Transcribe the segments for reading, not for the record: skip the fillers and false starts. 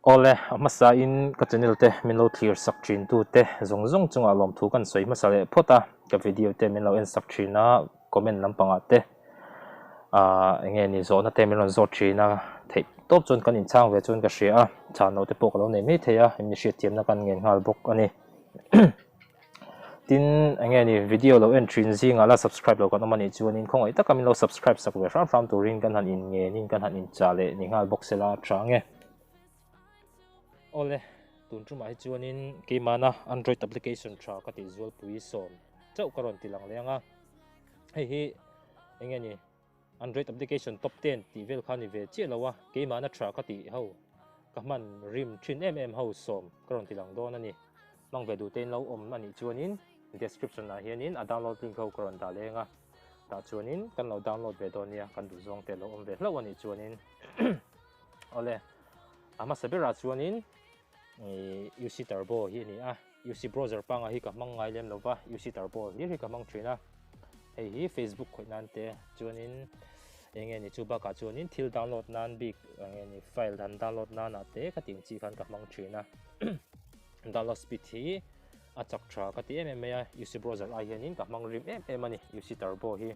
Ole masa in ka channel te min lo clear sak thin tu te zong zong chunga lom thu kan soi masa le phota ka video te min lo en sak thina comment lampanga te nge ni zo na te min lo zo thina thei top chon kan in chang ve chon ka hria chan no te pok lo nei me theya in hria tiam na kan ngen ngal bok ani tin nge ni video lo en thin zinga la subscribe lo kan mani chuan in khong ai ta kamin lo subscribe sak ve ram tu ring kan han in nge nin kan han in cha le ni ngal bok sela thange Ole tun chu mai chuanin ke mana Android application tra ka ti zual pui som chau karon tilang lenga hei hi engeni Android application top 10 ti vel khani ve che lawa ke mana tra ka ti ho ka man rim 3mm ho som karon tilang don ani mang ve du ten lo om ani chuanin description na hianin a download link ho karon da lenga ta chuanin kan lo download ve don nia kan du zong te lo om ve lo ani chuanin ole ama sabira chuanin UC Turbo hi ni UC browser panga hi ka mangai lem lova UC Turbo hi ka mang trina hei hi Facebook khoi nan te chuanin enge ni chuba ka chuanin thil download nan big enge ni file dan download nan ate ka ting chi khan ka mang trina download speed hi achak tra ka ti mm ya UC browser a hianin ka mang rim mm ani UC Turbo hi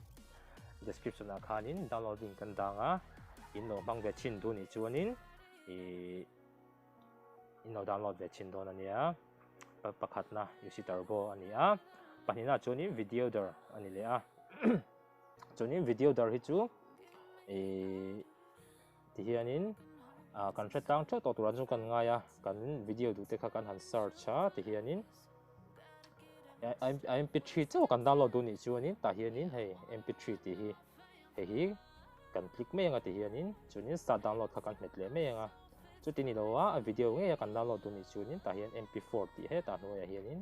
description a khanin downloading kan danga in no mang ve chin du ni chuanin ino download ve chin don ania pakhat na UC Turbo ania panina chuanin video dar ani le a chuanin video dar hi chu ti hianin kan tang tho to turan chu kan ngaya kan video du te kha kan han search a ti hianin mp3 chu kan download du ni chuanin ta hianin hei mp3 ti hi kan click me nga ti hianin chuanin start download kha kan met le me nga chu tini lowa a video nge kan download du ni chuanin ta hian mp4 ti he ta no ya hianin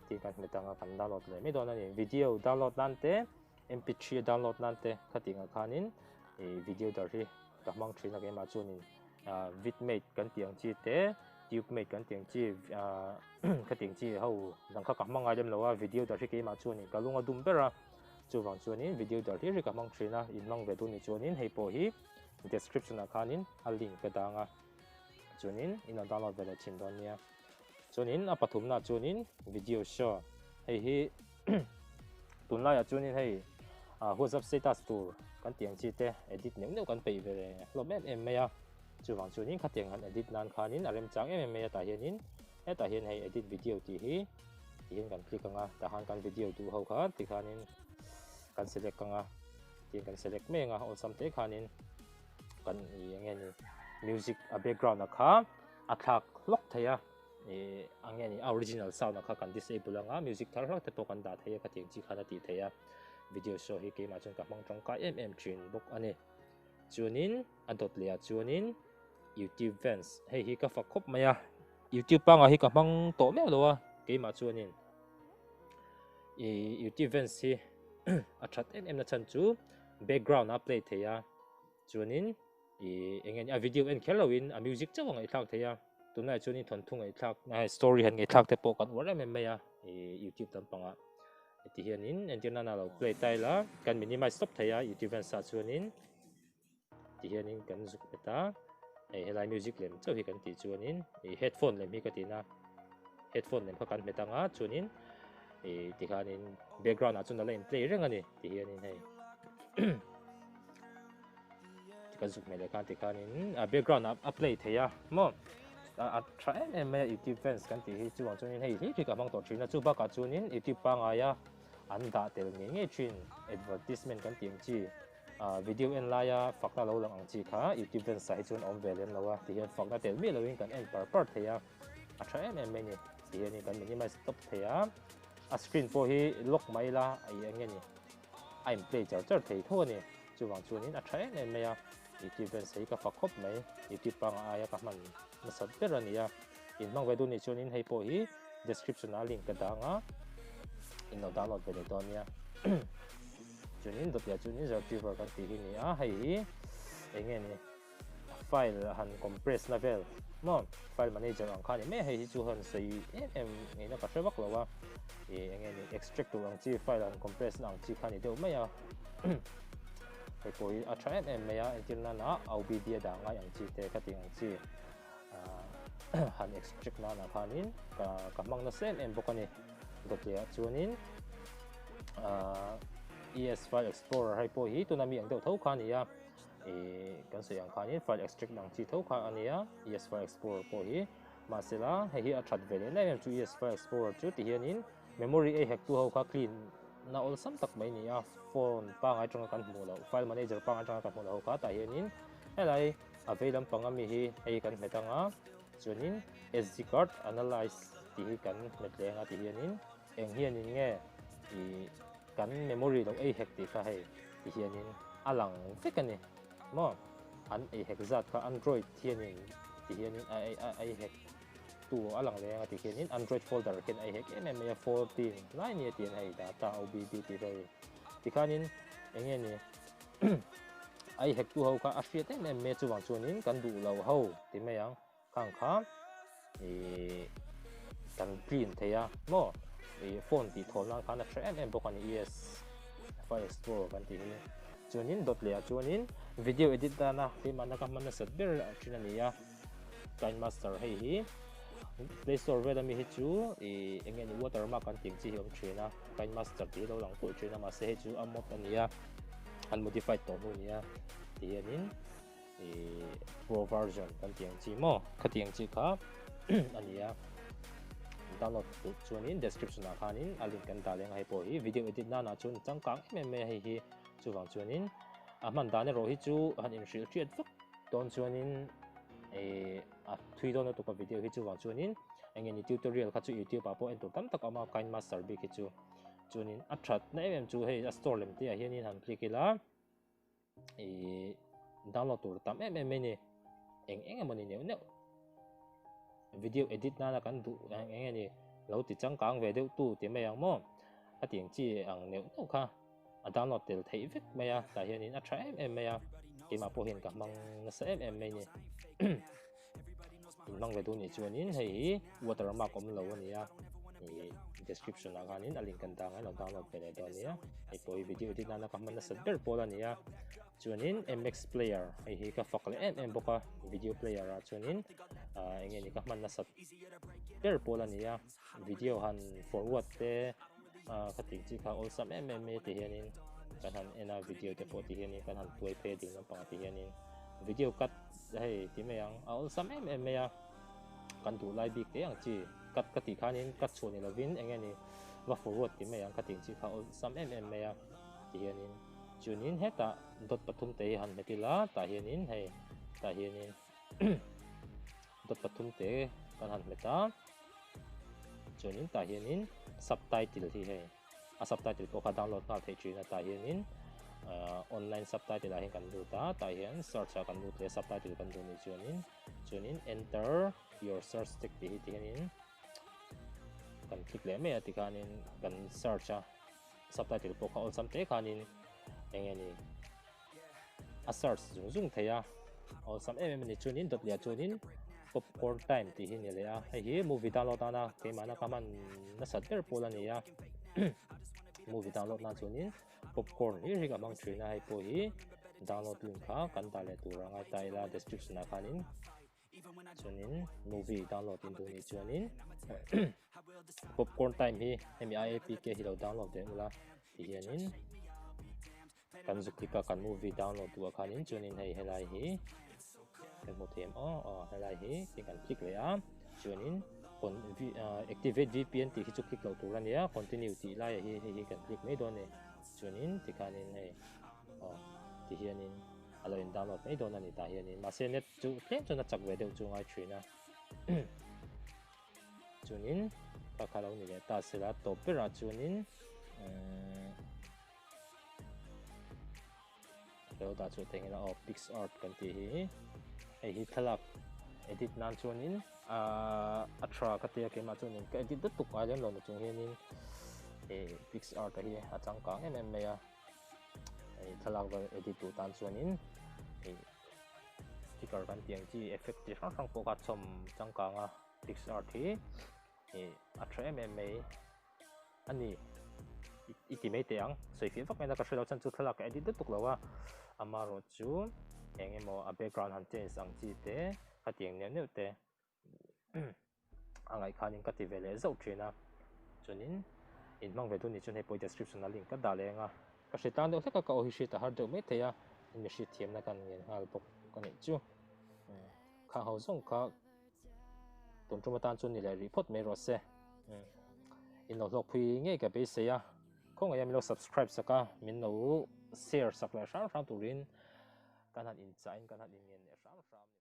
ti kan metanga kan download le me don ani video download nan te mp3 download nan te khatinga khanin video dar hi ka mang thina ke ma chuanin vidmate kan tiang chi te tubemate kan tiang chi khating chi ho dang kha ka mangai lem lowa video dar hi ke ma chuanin kalunga dum bera chu wang chuanin video dar hi ka mang thina in mang ve du ni chuanin hei po hi description a khanin a link ka danga chuanin ina download ve la chin don nia chuanin a pathum na chuanin video show hei hi tunla ya chuanin hei WhatsApp status tour kan tiang chi te edit neu kan pei ve lo men em me ya chu wang chuanin kha tiang han edit nan khanin arem chang em me ya ta hianin ta hian hei edit video ti hi hian kan click anga ta han kan video tu ho kha ti khanin kan select anga ti kan select me nga on sam te khanin kan nge ni music background akha athak lok thaya ange ni original sound akha kan disable anga music thar hak te to kan da thaya ka ting chi khana ti thaya video show hi ke ma chon ka mang tong ka thin bok ani chuanin adot le chuanin YouTube fans hei hi ka fa khop maya YouTube panga hi ka mang to me lo ke ma chuanin YouTube fans hi athat na chan chu background update thaya chuanin engeni a video en khelowin a music chawang ai thak theya tunai chuanin thon thung ai thak na story han nge thak te po kan wala me ya YouTube tam panga ti hianin entina na lo play taila kan minimize stop theya YouTube an sa chuanin ti hianin kan zuk beta helai music lem chaw hi kan ti chuanin headphone lem hi ka tina headphone lem kha kan metanga chuanin ti khanin background a chuna len play reng ani ti hianin hei kan zuk mele kan ti khanin background a play theya mo a try em me YouTube fans kan ti hi chuang chuanin hei hi ka mang to thina chu ba ka chuanin YouTube pa nga ya an da tel nge thin advertisement kan tiang chi video en la ya fakna lo lang ang chi kha YouTube fans sai chuan om velem lawa ti hian fakna tel mi loin kan en par theya a try em me ni ti hian kan minimize stop theya a screen po hi lock mai la ai ange ni I'm play char thei tho ni chuwang chuanin a try em me ya YouTube fans sai ka fakhop mai YouTube pa nga aya ka man masat perania in mang vedu ni chuanin hei po hi description a link ka danga in no download ve donia chuanin dot ya chuanin retriever kan ti hi ni a hei enge ni file han compress level mo file manager ang khani me hei chu han sei em nge na ka thewak lawa enge ni extract tu ang chi file han compress ang chi khani deu mai ya hei poi a try em me ya entina na au bi dia da ngai ang chi te ka ting ang chi han extract na khanin ka mang na sem em bokani dot le chuanin ES file explorer hai po hi tunami ang deuh tho kha nia kan sei ang khanin file extract nang chi tho kha ania ES file explorer po hi masela hei hi a that vele na em chu ES file explorer chu ti hianin memory a hack tu ho kha clean na all sam tak mai nia phone pa ngai tong kan hmu lo file manager pa ngai tong kan hmu lo kha ta hianin helai availam pangami hi hei kan metanga chuanin SD card analyze ti hi kan metleng a ti hianin eng hianin nge kan memory lo a hack ti kha hei ti hianin alang fekani mo an a hack zat kha android hianin ti hianin a hack tu alang le nga ti hianin android folder ken a hack mma 14 9 ye tin hei data obb ti rei ti khanin enge ni ai hack tu ho kha a hriat em me chuwang chuanin kan du lo ho ti mayang khang kha kan clean theya mo phone ti thol lang khana thre em bokani ES file explorer kan ti hi chuanin dot le chuanin video edit dana ti manaka manna set ber thina nia Kind Master hei hi Play Store vela mi hi chu enge ni watermark kan ting chi hiom thina Kind Master ti lo lang ko thina ma se hi chu amot ania unmodified to hu nia ti hianin pro version kan tiang chi mo khatiang chi kha ania download tu chuanin description na khanin a link kan daleng hai po hi video edit na chun changkang me hei hi chuwang chuanin a man dane ro hi chu han in shil thiat vak don chuanin a thui don to ka video hi chuwang chuanin engeni tutorial kha chu YouTube a po en tur tam tak ama Kind Master bi ki chu chuanin a that na em chu hei a store lem ti a hianin han click ila download tur tam em ni eng amani neu video edit na kan du enge ni lo ti changkang ve deuh tu ti mai ang mo a tiang chi ang neu no kha a download tel thei vek mai a ta hianin a try em mai a ke ma po hin ka mang na sa em mai ni in mang ve du ni chuanin hei watermark om lo ani a description na kanin a link kan ta ngai lo download ve le do ni a hei po video edit na ka man na sa ber po la ni a chuanin MX player hei hi ka fakle em boka video player a chuanin enge ni ka man na sat ber pola nia video han forward te khating chi kha all sam me te hianin kan han ena video te po ti hianin kan han tuai pe ding lampang ti hianin video cut hei ti me yang all sam me ya kan du live big te yang chi cut ti khanin cut chuni lovin enge ni wa forward ti me yang khating chi kha all sam me ya ti hianin chunin heta dot pathum te han metila ta hianin hei ta hianin dot pathum te kan han meta chunin ta hianin subtitle hi hei a subtitle ko kha download na thei china ta hianin online subtitle a hin kan du ta hian search a kan du te subtitle kan du ni chunin enter your search text ti hianin kan click le me ati khanin kan search a subtitle ko kha all sam te khanin enge ni a search zung theya all sam ni chunin dot lia chunin popcorn time ti hin le a hi movie download na ke mana kaman na satter pola ni ya movie download na chunin popcorn hi ga mang thrina hai po hi download link kha kan ta le tu ranga ta ila description na khanin chunin movie download in du ni chunin popcorn time hi hemi IAPK hi lo download de ula ti hianin kan zuklika kan movie download tu khanin chunin hei helai hi kan mo them helai hi ti kan click le a chuanin activate VPN ti hi chu click lo tur ania continue ti lai hi kan click mai don ne chuanin ti khanin hei ti hianin aloin download mai don ani ta hianin ma se net chu tlem chu na chak ve deuh chu ngai thrina chunin ka khalo ni le ta sela to pera chunin lo da chu tengena PixArt kan ti hi hi thalak edit nan chuanin atra ka te ke ma chuanin ka edit da tuk alem lo na chung hianin PixArt hi a changkang em me ya thalak da edit tu tan chuanin sticker kan tiang chi effect ti sang po ka chom changkang a PixArt hi atra me ani iki me te ang soifi vak me na ka shelo chan chu thalak edit da tuk lawa amaro chu engemo a background han change ang chi te khatiang ne te angai khanin ka ti vele zo thina chunin in mang ve tu ni chun he poi description na link ka da lenga ka hritan deuh hleka ka o hi hrit har deuh me theya in mi hrit thiam na kan ngel ngal bok ka ni chu kha ho zong kha tun tuma tan chun ni le report me ro se in lo lok phui nge ka be se ya ko ngai mi lo subscribe saka min lo share sak la ram turin kan han in chain kan han in ngen ram